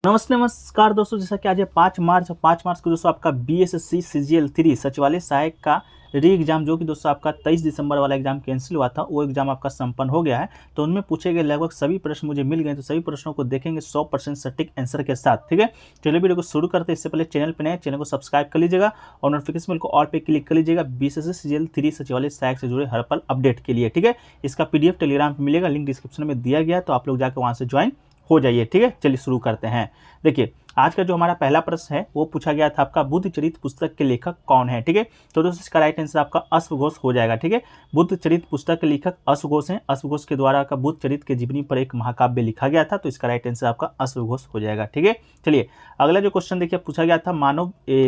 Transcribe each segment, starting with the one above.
नमस्ते नमस्कार दोस्तों, जैसा कि आज है 5 मार्च को दोस्तों आपका बीएसएससी सीजीएल 3 सचिवालय सहायक का री एग्जाम जो कि दोस्तों आपका 23 दिसंबर वाला एग्जाम कैंसिल हुआ था, वो एग्जाम आपका संपन्न हो गया है। तो उनमें पूछे गए लगभग सभी प्रश्न मुझे मिल गए, तो सभी प्रश्नों को देखेंगे 100% सटीक आंसर के साथ। ठीक है, चलिए वीडियो को शुरू करते हैं। इससे पहले चैनल पर नए, चैनल को सब्सक्राइब कर लीजिएगा और नोटिफिकेशन बेल को ऑल पे क्लिक कर लीजिएगा बीएसएससी सीजीएल 3 सचिवालय सहायक से जुड़े हर पल अपडेट के लिए। ठीक है, इसका पीडीएफ टेलीग्राम पर मिलेगा, लिंक डिस्क्रिप्शन में दिया गया है, तो आप लोग जाकर वहाँ से ज्वाइन हो जाइए। ठीक है, चलिए शुरू करते हैं। देखिए, आज का जो हमारा पहला प्रश्न है वो पूछा गया था, आपका बुद्ध चरित्र पुस्तक के लेखक कौन है। ठीक है, तो दोस्तों इसका राइट आंसर आपका अश्वघोष हो जाएगा। ठीक है, बुद्ध चरित्र पुस्तक के लेखक अश्वघोष हैं। अश्वघोष के द्वारा का बुद्ध चरित्र के जीवनी पर एक महाकाव्य लिखा गया था, तो इसका राइट आंसर आपका अश्वघोष हो जाएगा। ठीक है, चलिए अगला जो क्वेश्चन देखिए पूछा गया था,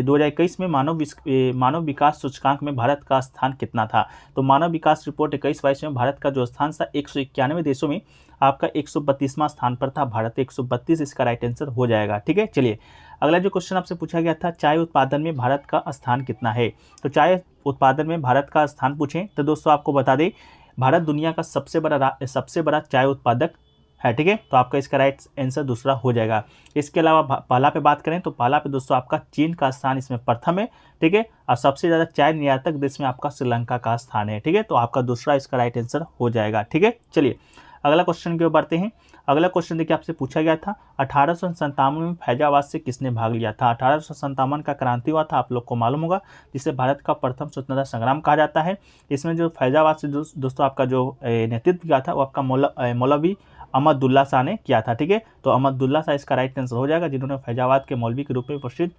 2021 में मानव विकास सूचकांक में भारत का स्थान कितना था। तो मानव विकास रिपोर्ट 21-22 में भारत का जो स्थान था 191 देशों में आपका 132वां स्थान पर था, भारत 132, इसका राइट आंसर हो जाएगा। ठीक है, चलिए अगला जो क्वेश्चन आपसे पूछा गया था, चाय उत्पादन में भारत का स्थान कितना है। तो चाय उत्पादन में भारत का स्थान पूछें तो दोस्तों आपको बता दें, भारत दुनिया का सबसे बड़ा चाय उत्पादक है। ठीक है, तो आपका इसका राइट आंसर दूसरा हो जाएगा। इसके अलावा पहला पे बात करें तो पहला पे दोस्तों आपका चीन का स्थान इसमें प्रथम है। ठीक है, और सबसे ज़्यादा चाय निर्यातक देश में आपका श्रीलंका का स्थान है। ठीक है, तो आपका दूसरा इसका राइट आंसर हो जाएगा। ठीक है, चलिए अगला क्वेश्चन की ओर बढ़ते हैं। अगला क्वेश्चन देखिए आपसे पूछा गया था, 1857 में फैजाबाद से किसने भाग लिया था। 1857 का क्रांति हुआ था, आप लोग को मालूम होगा, जिसे भारत का प्रथम स्वतंत्रता संग्राम कहा जाता है। इसमें जो फैजाबाद से दोस्तों आपका जो नेतृत्व किया था वो आपका मौलवी अहमदुल्ला शाह ने किया था। ठीक है, तो अहमदुल्ला शाह इसका राइट आंसर हो जाएगा, जिन्होंने फैजाबाद के मौलवी के रूप में प्रसिद्ध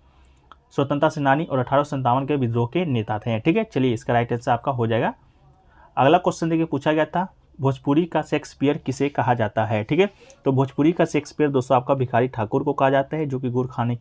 स्वतंत्रता सेनानी और 1857 के विद्रोह के नेता थे। ठीक है, चलिए इसका राइट आंसर आपका हो जाएगा। अगला क्वेश्चन देखिए पूछा गया था, भोजपुरी का शेक्सपियर किसे कहा जाता है। ठीक है, तो भोजपुरी का शेक्सपियर दोस्तों आपका भिखारी ठाकुर को कहा जाता है, जो कि गुड़ खाने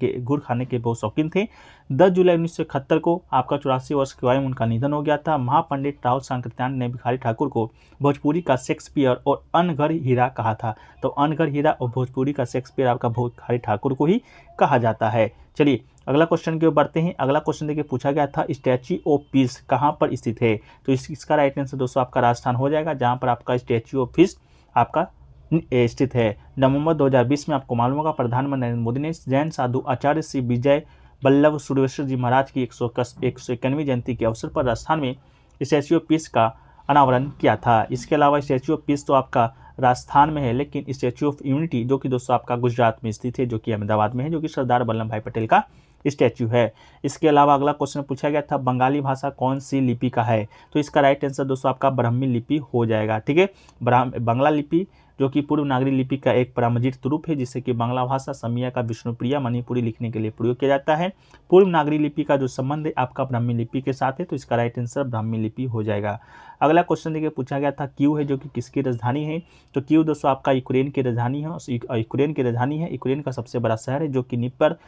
के बहुत शौकीन थे। 10 जुलाई 1971 को आपका 84 वर्ष की आयु में उनका निधन हो गया था। महापंडित राव सांकृत्यायन ने भिखारी ठाकुर को भोजपुरी का शेक्सपियर और अनघड़ हीरा कहा था। तो अनघड़ हीरा और भोजपुरी का शेक्सपियर आपका भिखारी ठाकुर को ही कहा जाता है। चलिए अगला क्वेश्चन की ओर बढ़ते हैं। अगला क्वेश्चन देखिए पूछा गया था, स्टैच्यू ऑफ पीस कहाँ पर स्थित है। तो इसका राइट आंसर दोस्तों आपका राजस्थान हो जाएगा, जहाँ पर आपका स्टैच्यू ऑफ पीस आपका स्थित है। नवंबर 2020 में आपको मालूम होगा, प्रधानमंत्री नरेंद्र मोदी ने जैन साधु आचार्य श्री विजय वल्लभ सूर्यवंशी जी महाराज की 191वीं जयंती के अवसर पर राजस्थान में स्टैच्यू ऑफ पीस का अनावरण किया था। इसके अलावा स्टैच्यू ऑफ पीस तो आपका राजस्थान में है, लेकिन स्टैच्यू ऑफ यूनिटी जो कि दोस्तों आपका गुजरात में स्थित है, जो कि अहमदाबाद में है, जो कि सरदार वल्लभ भाई पटेल का स्टैच्यू है। इसके अलावा अगला क्वेश्चन पूछा गया था, बंगाली भाषा कौन सी लिपि का है। तो इसका राइट आंसर दोस्तों आपका ब्राह्मी लिपि हो जाएगा। ठीक है, बांग्ला लिपि जो कि पूर्व नागरी लिपि का एक प्रामाणिक रूप है, जिससे कि बांग्ला भाषा समिया का विष्णुप्रिया मणिपुरी लिखने के लिए प्रयोग किया जाता है। पूर्व नागरी लिपि का जो संबंध है आपका ब्राह्मी लिपि के साथ है, तो इसका राइट आंसर ब्राह्मी लिपि हो जाएगा। अगला क्वेश्चन देखिए पूछा गया था, कीव है जो कि किसकी राजधानी है। तो कीव दोस्तों आपका यूक्रेन की राजधानी है, यूक्रेन की राजधानी है। यूक्रेन का सबसे बड़ा शहर है, जो कि नीपर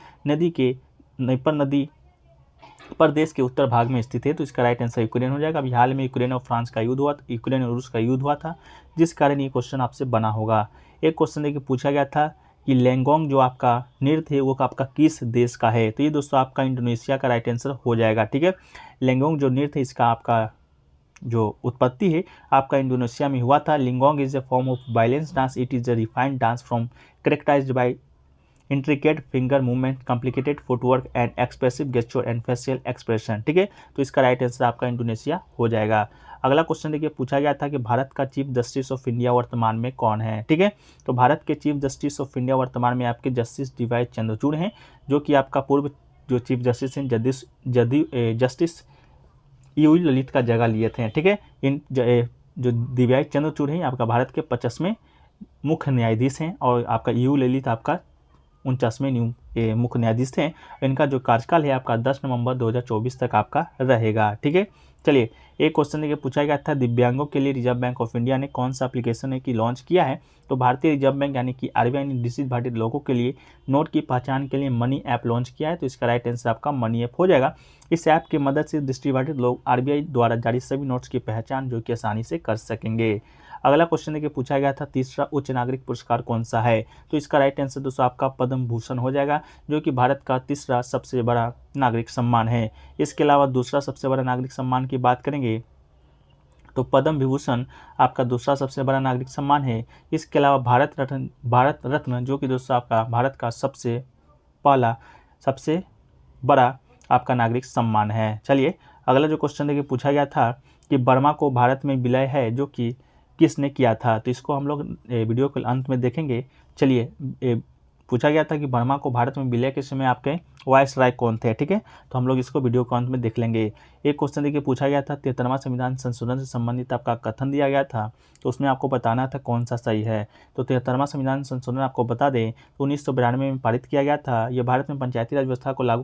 नदी पर देश के उत्तर भाग में स्थित है, तो इसका राइट आंसर यूक्रेन हो जाएगा। अभी हाल में यूक्रेन और फ्रांस का युद्ध हुआ, यूक्रेन और रूस का युद्ध हुआ था, जिस कारण ये क्वेश्चन आपसे बना होगा। एक क्वेश्चन देखिए पूछा गया था कि लेंगोंग जो आपका नृत्य है वो आपका किस देश का है। तो ये दोस्तों आपका इंडोनेशिया का राइट आंसर हो जाएगा। ठीक है, लेंगोंग जो नृत्य है इसका आपका जो उत्पत्ति है आपका इंडोनेशिया में हुआ था। Legong is a form of balance dance, it is a refined dance from characterized by intricate finger movement, complicated footwork and expressive gesture and facial expression. ठीक है, तो इसका राइट आंसर आपका इंडोनेशिया हो जाएगा। अगला क्वेश्चन देखिए पूछा गया था कि भारत का चीफ जस्टिस ऑफ इंडिया वर्तमान में कौन है। ठीक है, तो भारत के चीफ जस्टिस ऑफ इंडिया वर्तमान में आपके जस्टिस डीवाई चंद्रचूड़ हैं, जो कि आपका पूर्व जो चीफ जस्टिस हैं जस्टिस यू ललित का जगह लिए थे। ठीक है, इन जो डीवाई चंद्रचूड़ हैं आपका भारत के 50वें मुख्य न्यायाधीश हैं, और आपका यू ललित आपका 49वें मुख्य न्यायाधीश थे। इनका जो कार्यकाल है आपका 10 नवंबर 2024 तक आपका रहेगा। ठीक है, चलिए एक क्वेश्चन देखिए पूछा गया था, दिव्यांगों के लिए रिजर्व बैंक ऑफ इंडिया ने कौन सा एप्लीकेशन है कि लॉन्च किया है। तो भारतीय रिजर्व बैंक यानी कि आरबीआई ने दृष्टिबाधित लोगों के लिए नोट की पहचान के लिए मनी ऐप लॉन्च किया है, तो इसका राइट आंसर आपका मनी ऐप हो जाएगा। इस ऐप की मदद से दृष्टिबाधित लोग आरबीआई द्वारा जारी सभी नोट्स की पहचान जो कि आसानी से कर सकेंगे। अगला क्वेश्चन देखिए पूछा गया था, तीसरा उच्च नागरिक पुरस्कार कौन सा है। तो इसका राइट आंसर दोस्तों आपका पद्म भूषण हो जाएगा, जो कि भारत का तीसरा सबसे बड़ा नागरिक सम्मान है। इसके अलावा दूसरा सबसे बड़ा नागरिक सम्मान की बात करेंगे तो पद्म विभूषण आपका दूसरा सबसे बड़ा नागरिक सम्मान है। इसके अलावा भारत रत्न जो कि दोस्तों आपका भारत का सबसे बड़ा आपका नागरिक सम्मान है। चलिए अगला जो क्वेश्चन देखिए पूछा गया था कि बर्मा को भारत में विलय है जो कि किसने किया था, तो इसको हम लोग वीडियो के अंत में देखेंगे। चलिए पूछा गया था कि बर्मा को भारत में विलय के समय आपके वायसराय कौन थे, ठीक है, तो हम लोग इसको वीडियो के अंत में देख लेंगे। एक क्वेश्चन देखिए पूछा गया था 73वां संविधान संशोधन से संबंधित आपका कथन दिया गया था, तो उसमें आपको बताना था कौन सा सही है। तो 73वां संविधान संशोधन आपको बता दें तो 1992 में पारित किया गया था। यह भारत में पंचायती राज व्यवस्था को लागू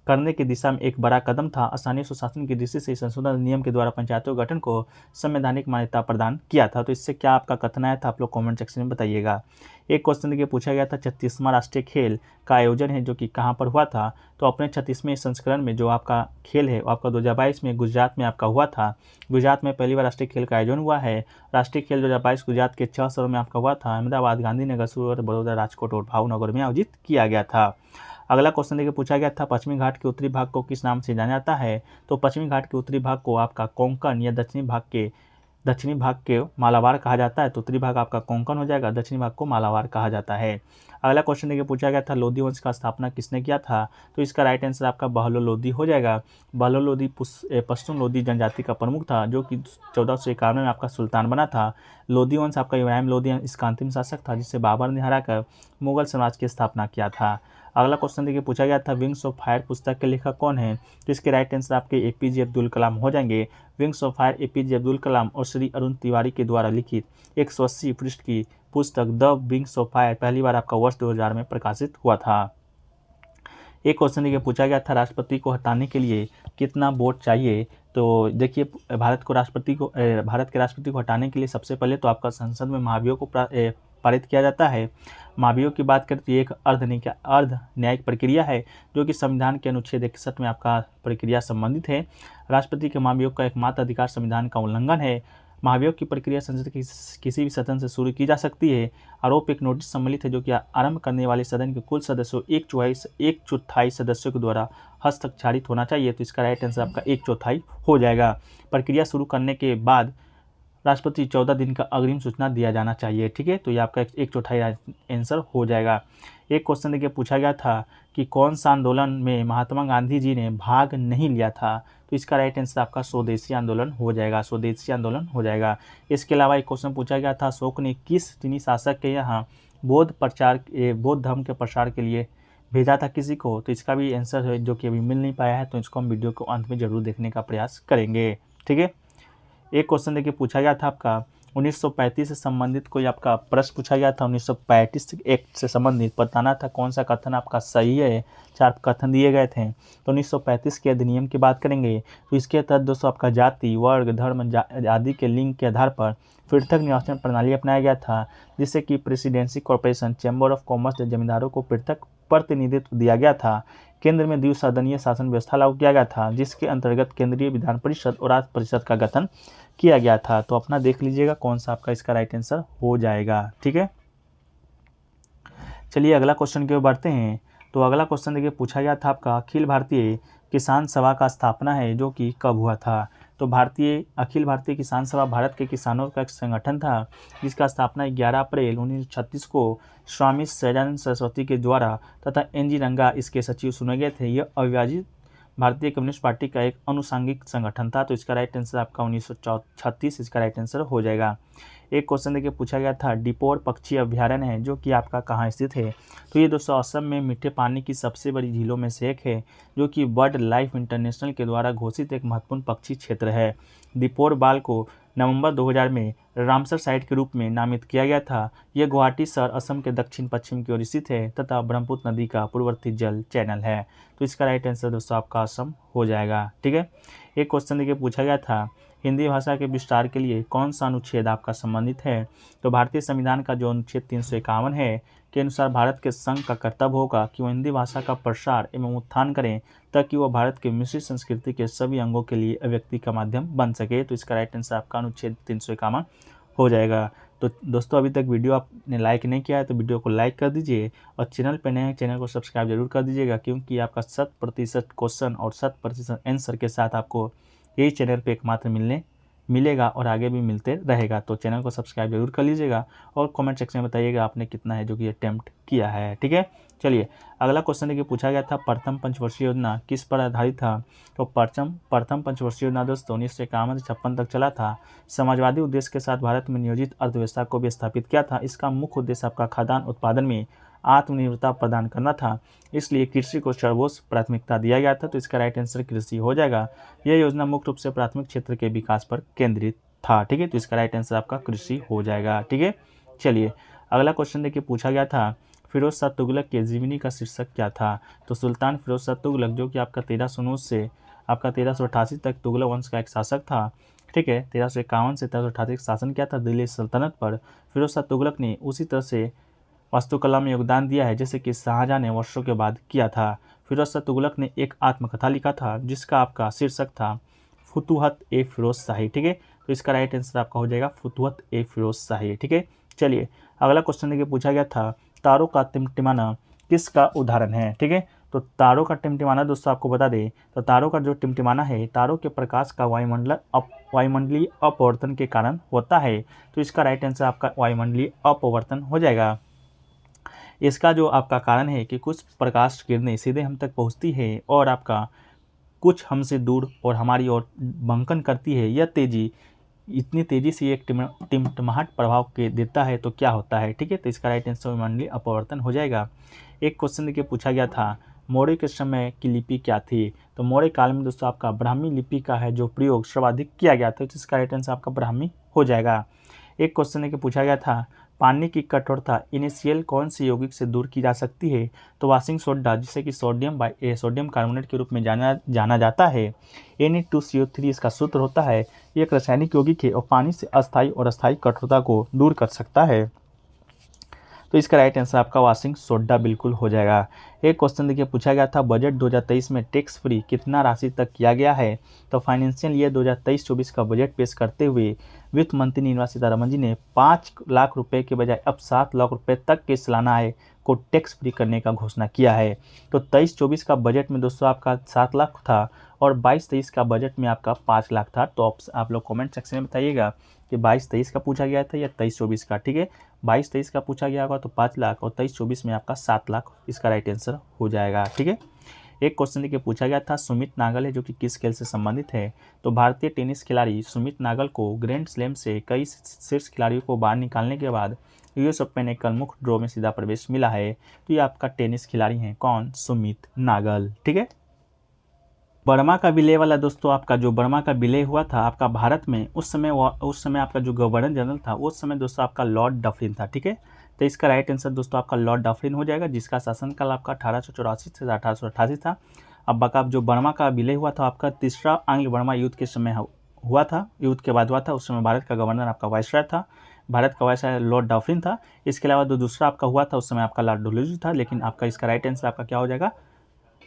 करने की दिशा में एक बड़ा कदम था। स्थानीय सुशासन की दृष्टि से संशोधन अधिनियम के द्वारा पंचायतों के गठन को संवैधानिक मान्यता प्रदान किया था। तो इससे क्या आपका कथन आया था, आप लोग कमेंट सेक्शन में बताइएगा। एक क्वेश्चन देखिए पूछा गया था 36वां राष्ट्रीय खेल का आयोजन है जो कि कहाँ पर हुआ था, तो अपने 36वें संस्करण में जो आपका खेल है वो आपका 2022 में गुजरात में आपका हुआ था। गुजरात में पहली बार राष्ट्रीय खेल का आयोजन हुआ है। राष्ट्रीय खेल 2022 गुजरात के 6 शहरों में आपका हुआ था। अहमदाबाद, गांधीनगर, सूरत, बड़ौदा, राजकोट और भावनगर में आयोजित किया गया था। अगला क्वेश्चन देखिए पूछा गया था पश्चिमी घाट के उत्तरी भाग को किस नाम से जाना जाता है, तो पश्चिमी घाट के उत्तरी भाग को आपका कोंकण या दक्षिणी भाग के मालाबार कहा जाता है। तो उत्तरी भाग आपका कोंकण हो जाएगा, दक्षिणी भाग को मालाबार कहा जाता है। अगला क्वेश्चन देखिए पूछा गया था लोधी वंश का स्थापना किसने किया था, तो इसका राइट आंसर आपका बहलोल लोधी हो जाएगा। बहलोल लोधी पश्तून लोधी जनजाति का प्रमुख था जो कि 1451 में आपका सुल्तान बना था। लोधी वंश आपका इब्राहिम लोधी इसका अंतिम शासक था जिसे बाबर ने हराकर मुगल साम्राज्य की स्थापना किया था। अगला क्वेश्चन देखिए पूछा गया था विंग्स ऑफ फायर पुस्तक के लेखक कौन है, तो इसके राइट आंसर आपके एपीजे अब्दुल कलाम हो जाएंगे। Wings of fire APJ Abdul Kalam और श्री अरुण तिवारी के द्वारा लिखित 180 पृष्ठ की पुस्तक द विंग्स ऑफ फायर पहली बार आपका वर्ष 2000 में प्रकाशित हुआ था। एक क्वेश्चन देखिए पूछा गया था राष्ट्रपति को हटाने के लिए कितना वोट चाहिए, तो देखिए भारत के राष्ट्रपति को हटाने के लिए सबसे पहले तो आपका संसद में महाभियोग को पारित किया जाता है। महाभियोग की बात करते एक अर्ध न्यायिक प्रक्रिया है जो कि संविधान के अनुच्छेद 61 में आपका प्रक्रिया संबंधित है। राष्ट्रपति के महाभियोग का एकमात्र अधिकार संविधान का उल्लंघन है। महाभियोग की प्रक्रिया संसद के किसी भी सदन से शुरू की जा सकती है। आरोप एक नोटिस सम्मिलित है जो कि आरंभ करने वाले सदन के कुल सदस्यों एक चौथाई सदस्यों के द्वारा हस्ताक्षरित होना चाहिए। तो इसका राइट आंसर आपका 1/4 हो जाएगा। प्रक्रिया शुरू करने के बाद राष्ट्रपति 14 दिन का अग्रिम सूचना दिया जाना चाहिए, ठीक है, तो ये आपका 1/4 आंसर हो जाएगा। एक क्वेश्चन देखिए पूछा गया था कि कौन सा आंदोलन में महात्मा गांधी जी ने भाग नहीं लिया था, तो इसका राइट आंसर आपका स्वदेशी आंदोलन हो जाएगा। स्वदेशी आंदोलन हो जाएगा। इसके अलावा एक क्वेश्चन पूछा गया था अशोक ने किस चीनी शासक के यहाँ बौद्ध धर्म के प्रसार के लिए भेजा था किसी को, तो इसका भी आंसर है जो कि अभी मिल नहीं पाया है, तो इसको हम वीडियो को अंत में जरूर देखने का प्रयास करेंगे, ठीक है। एक क्वेश्चन देखिए पूछा गया था आपका 1935 से संबंधित कोई आपका प्रश्न पूछा गया था। 1935 एक्ट से संबंधित बताना था कौन सा कथन आपका सही है। 4 कथन दिए गए थे। तो 1935 के अधिनियम की बात करेंगे तो इसके तहत दोस्तों आपका जाति, वर्ग, धर्म आदि के लिंग के आधार पर पृथक निर्वाचन प्रणाली अपनाया गया था, जिससे कि presidency corporation chamber of commerce से जमींदारों को पृथक प्रतिनिधित्व दिया गया था। केंद्र में द्विसदनीय शासन व्यवस्था लागू किया गया था, जिसके अंतर्गत केंद्रीय विधान परिषद और राज्य परिषद का गठन किया गया था। तो अपना देख लीजिएगा कौन सा आपका इसका राइट आंसर हो जाएगा, ठीक है। चलिए अगला क्वेश्चन की ओर बढ़ते हैं। तो अगला क्वेश्चन देखिए पूछा गया था आपका अखिल भारतीय किसान सभा का स्थापना है जो कि कब हुआ था। तो अखिल भारतीय किसान सभा भारत के किसानों का एक संगठन था जिसका स्थापना 11 अप्रैल 1936 को स्वामी सच्चिदानंद सरस्वती के द्वारा तथा एन.जी. रंगा इसके सचिव चुने गए थे। यह अविभाजित भारतीय कम्युनिस्ट पार्टी का एक अनुषंगिक संगठन था। तो इसका राइट आंसर आपका 1936 इसका राइट आंसर हो जाएगा। एक क्वेश्चन देखिए पूछा गया था डिपोर पक्षी अभ्यारण्य है जो कि आपका कहाँ स्थित है। तो ये दोस्तों असम में मीठे पानी की सबसे बड़ी झीलों में से एक है जो कि बर्ड लाइफ इंटरनेशनल के द्वारा घोषित एक महत्वपूर्ण पक्षी क्षेत्र है। दीपोर बाल को नवंबर 2000 में रामसर साइट के रूप में नामित किया गया था। यह गुवाहाटी शहर असम के दक्षिण पश्चिम की ओर स्थित है तथा ब्रह्मपुत्र नदी का पूर्ववर्ती जल चैनल है। तो इसका राइट आंसर दोस्तों आपका असम हो जाएगा, ठीक है। एक क्वेश्चन देखिए पूछा गया था हिंदी भाषा के विस्तार के लिए कौन सा अनुच्छेद आपका संबंधित है। तो भारतीय संविधान का जो अनुच्छेद 351 है के अनुसार भारत के संघ का कर्तव्य होगा कि वह हिंदी भाषा का प्रसार एवं उत्थान करें ताकि वह भारत के मिश्रित संस्कृति के सभी अंगों के लिए अभिव्यक्ति का माध्यम बन सके। तो इसका राइट आंसर आपका अनुच्छेद 351 हो जाएगा। तो दोस्तों अभी तक वीडियो आपने लाइक नहीं किया है तो वीडियो को लाइक कर दीजिए और चैनल पर नए हैं चैनल को सब्सक्राइब जरूर कर दीजिएगा, क्योंकि आपका 100% क्वेश्चन और 100% आंसर के साथ आपको यही चैनल पे एकमात्र मिलने मिलेगा और आगे भी मिलते रहेगा। तो चैनल को सब्सक्राइब जरूर कर लीजिएगा और कमेंट सेक्शन में बताइएगा आपने कितना है जो कि अटेम्प्ट किया है। ठीक है, चलिए अगला क्वेश्चन देखिए, पूछा गया था प्रथम पंचवर्षीय योजना किस पर आधारित था। तो प्रथम पंचवर्षीय योजना दोस्तों 1951 से 56 तक चला था। समाजवादी उद्देश्य के साथ भारत में नियोजित अर्थव्यवस्था को भी स्थापित किया था। इसका मुख्य उद्देश्य आपका खाद्यान्न उत्पादन में आत्मनिर्भरता प्रदान करना था, इसलिए कृषि को सर्वोच्च प्राथमिकता दिया गया था। तो इसका राइट आंसर कृषि हो जाएगा। यह योजना मुख्य रूप से प्राथमिक क्षेत्र के विकास पर केंद्रित था। ठीक है, तो इसका राइट आंसर आपका कृषि हो जाएगा। ठीक है, चलिए अगला क्वेश्चन देखिए, पूछा गया था फिरोज शाह तुगलक के जीवनी का शीर्षक क्या था। तो सुल्तान फिरोज शाह तुगलक जो कि आपका 1309 से आपका 1388 तक तुगलक वंश का एक शासक था। ठीक है, 1351 से 1388 शासन किया था दिल्ली सल्तनत पर। फिरोज शाह तुगलक ने उसी तरह से वास्तुकला में योगदान दिया है जैसे कि शाहजहां ने वर्षों के बाद किया था। फिरोज शाह तुगलक ने एक आत्मकथा लिखा था जिसका आपका शीर्षक था फुतूहत ए फिरोज शाही। ठीक है, तो इसका राइट आंसर आपका हो जाएगा फुतूहत ए फिरोज शाही। ठीक है, चलिए अगला क्वेश्चन देखिए, पूछा गया था तारों का टिमटिमाना किसका उदाहरण है। ठीक है, तो तारों का टिमटिमाना दोस्तों आपको बता दें तो तारों का जो टिमटिमाना है तारों के प्रकाश का वायुमंडलीय अपवर्तन के कारण होता है। तो इसका राइट आंसर आपका वायुमंडलीय अपवर्तन हो जाएगा। इसका जो आपका कारण है कि कुछ प्रकाश किरणें सीधे हम तक पहुंचती है और आपका कुछ हमसे दूर और हमारी ओर बंकन करती है। यह तेजी इतनी तेजी से एक टिमटिमाहट प्रभाव के देता है तो क्या होता है। ठीक है, तो इसका राइट आंसर वायुमंडलीय अपवर्तन हो जाएगा। एक क्वेश्चन देखिए, पूछा गया था मौर्य के समय की लिपि क्या थी। तो मौर्य काल में दोस्तों आपका ब्राह्मी लिपि का है जो प्रयोग सर्वाधिक किया गया था। तो इसका राइट आंसर आपका ब्राह्मी हो जाएगा। एक क्वेश्चन देखिए, पूछा गया था पानी की कठोरता इनिशियल कौन सी यौगिक से दूर की जा सकती है। तो वाशिंग सोडा जिसे कि सोडियम कार्बोनेट के रूप में जाना जाता है। Na2CO3 इसका सूत्र होता है। ये एक रासायनिक यौगिक है और पानी से अस्थायी और अस्थायी कठोरता को दूर कर सकता है। तो इसका राइट आंसर आपका वाशिंग सोडा बिल्कुल हो जाएगा। एक क्वेश्चन देखिए, पूछा गया था बजट 2023 में टैक्स फ्री कितना राशि तक किया गया है। तो फाइनेंशियल ईयर 2023-24 का बजट पेश करते हुए वित्त मंत्री निर्मला सीतारमण जी ने 5 लाख रुपए के बजाय अब 7 लाख रुपए तक के सालाना आय को टैक्स फ्री करने का घोषणा किया है। तो 23-24 का बजट में दोस्तों आपका 7 लाख था और 22-23 का बजट में आपका 5 लाख था। तो आप लोग कमेंट सेक्शन में बताइएगा कि 22-23 का पूछा गया था या 23-24 का। ठीक है, 22-23 का पूछा गया होगा तो 5 लाख और 23-24 में आपका 7 लाख इसका राइट आंसर हो जाएगा। ठीक है, एक क्वेश्चन देखिए, पूछा गया था सुमित नागल है जो कि किस खेल से संबंधित है। तो भारतीय टेनिस खिलाड़ी सुमित नागल को ग्रैंड स्लैम से कई शीर्ष खिलाड़ियों को बाहर निकालने के बाद यूएस ओपन एक मुख्य ड्रॉ में सीधा प्रवेश मिला है। तो ये आपका टेनिस खिलाड़ी हैं कौन, सुमित नागल। ठीक है, बर्मा का विलय वाला दोस्तों आपका जो बर्मा का विलय हुआ था आपका भारत में उस समय आपका जो गवर्नर जनरल था उस समय दोस्तों आपका लॉर्ड डफरिन था। ठीक है, तो इसका राइट आंसर दोस्तों आपका लॉर्ड डफरिन हो जाएगा जिसका शासनकाल आपका 1884 से 1888 था। अब बका जो बर्मा का विलय हुआ था आपका तीसरा आंग्ल बर्मा युद्ध के समय हुआ था, युद्ध के बाद हुआ था। उस समय भारत का गवर्नर आपका वायसराय था, भारत का वायसराय लॉर्ड डफरिन था। इसके अलावा जो दूसरा आपका हुआ था उस समय आपका लॉर्ड डलहौजी था, लेकिन आपका इसका राइट आंसर आपका क्या हो जाएगा,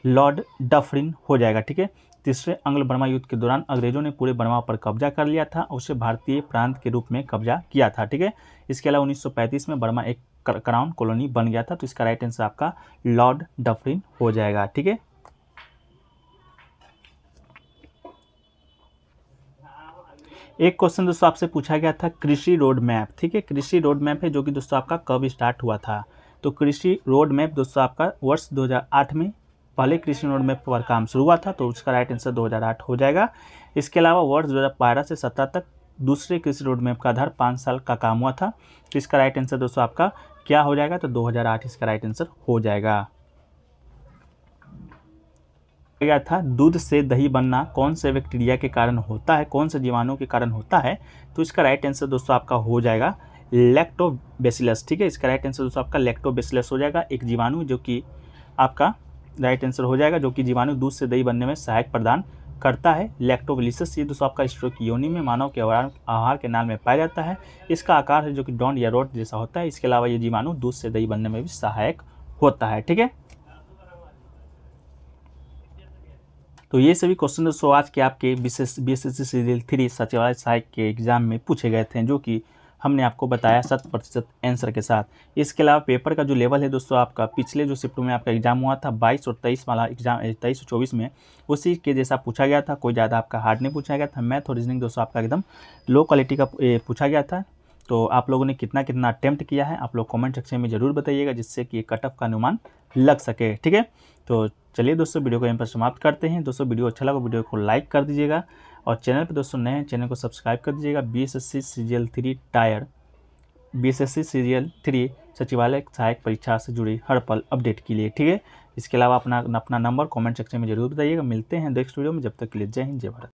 लॉर्ड डफरिन हो जाएगा। ठीक है, तीसरे आंग्ल बर्मा युद्ध के दौरान अंग्रेजों ने पूरे बर्मा पर कब्जा कर लिया था, उसे भारतीय प्रांत के रूप में कब्जा किया था। ठीक है, इसके अलावा 1935 में बर्मा एक क्राउन कॉलोनी बन गया था। तो इसका राइट आंसर आपका लॉर्ड डफरिन हो जाएगा। ठीक है, एक क्वेश्चन दोस्तों आपसे पूछा गया था कृषि रोड मैप। ठीक है, कृषि रोड मैप है जो कि दोस्तों आपका कब स्टार्ट हुआ था। तो कृषि रोड मैप दोस्तों आपका वर्ष 2008 में पहले कृषि रोड मैप पर काम शुरू हुआ था। तो उसका राइट आंसर 2008 हो जाएगा। इसके अलावा वर्ष 2012 से 17 तक दूसरे कृषि रोड मैप का आधार 5 साल का काम हुआ था। तो इसका राइट आंसर दोस्तों आपका क्या हो जाएगा, तो 2008 इसका राइट आंसर हो जाएगा। गया था दूध से दही बनना कौन से बैक्टीरिया के कारण होता है, कौन से जीवाणु के कारण होता है। तो इसका राइट आंसर दोस्तों आपका हो जाएगा लैक्टोबैसिलस। ठीक है, इसका राइट आंसर दोस्तों आपका लैक्टोबैसिलस हो जाएगा, एक जीवाणु जो कि आपका राइट आंसर हो जाएगा, जो कि जीवाणु दूध से दही बनने में सहायक प्रदान करता है। लैक्टोबैसिलस ये दोस्तों आपका स्ट्रो की योनि में मानव के आहार के नाल में पाया जाता है। इसका आकार है जो कि डॉन्ड या रोड जैसा होता है। इसके अलावा ये जीवाणु दूध से दही बनने में भी सहायक होता है। ठीक है, तो ये सभी क्वेश्चन दोस्तों आज के आपके बीएसएससी सीजीएल 3 सचिवालय सहायक के एग्जाम में पूछे गए थे, जो कि हमने आपको बताया 100% आंसर के साथ। इसके अलावा पेपर का जो लेवल है दोस्तों आपका पिछले जो शिफ्ट में आपका एग्जाम हुआ था 22 और 23 वाला एग्जाम 23 और 24 में, उसी के जैसा पूछा गया था। कोई ज़्यादा आपका हार्ड नहीं पूछा गया था। मैथ और रीजनिंग दोस्तों आपका एकदम लो क्वालिटी का पूछा गया था। तो आप लोगों ने कितना कितना अटेम्प्ट किया है आप लोग कमेंट सेक्शन में ज़रूर बताइएगा, जिससे कि कट ऑफ का अनुमान लग सके। ठीक है, तो चलिए दोस्तों वीडियो को यहीं पर समाप्त करते हैं। दोस्तों वीडियो अच्छा लगा वीडियो को लाइक कर दीजिएगा, और चैनल पर दोस्तों नए हैं चैनल को सब्सक्राइब कर दीजिएगा। BSSC CGL 3 tyre BSSC CGL 3 सचिवालय सहायक परीक्षा से जुड़ी हर पल अपडेट के लिए। ठीक है, इसके अलावा अपना नंबर कमेंट सेक्शन में जरूर बताइएगा। मिलते हैं नेक्स्ट वीडियो में, जब तक के लिए जय हिंद जय भारत।